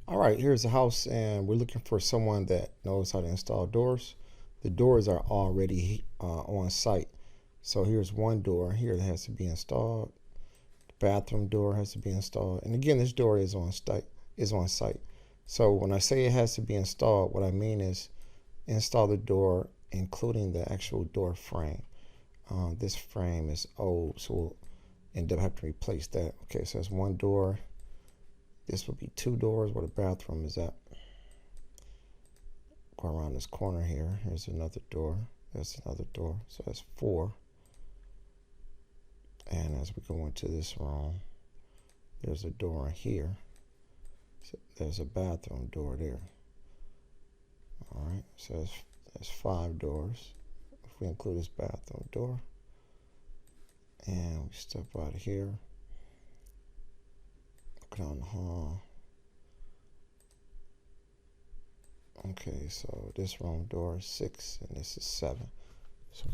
All right, here's a house, and we're looking for someone that knows how to install doors. The doors are already on site. So here's one door here that has to be installed. The bathroom door has to be installed. And again, this door is on site. So when I say it has to be installed, what I mean is install the door, including the actual door frame. This frame is old, so we'll end up having to replace that. Okay, so that's one door. This would be two doors where the bathroom is at. Go around this corner here. Here's another door. There's another door. So that's four. And as we go into this room, there's a door here. So there's a bathroom door there. All right. So that's five doors. If we include this bathroom door. And we step out of here. Look down the hall. Okay, so this room door is 6 and this is 7. So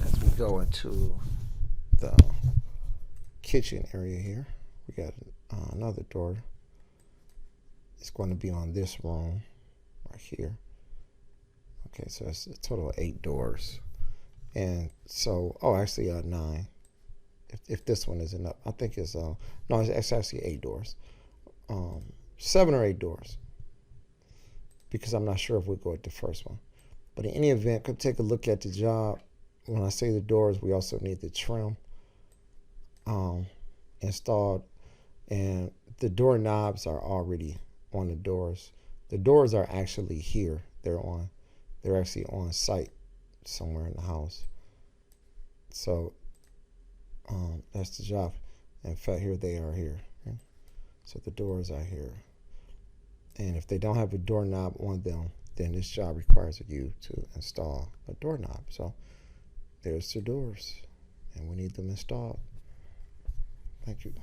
as we go into the kitchen area here, we got another door. It's going to be on this room right here. Okay, so it's a total of 8 doors. And so, actually 9. If this one isn't up, I think it's no, it's actually 8 doors. 7 or 8 doors, because I'm not sure if we'll go with the first one. But in any event, come take a look at the job. When I say the doors, we also need the trim installed, and the door knobs are already on the doors. The doors are actually here. They're actually on site somewhere in the house. So that's the job. In fact, here they are here. Okay? So the doors are here. And if they don't have a doorknob on them, then this job requires you to install a doorknob. So there's the doors, and we need them installed. Thank you.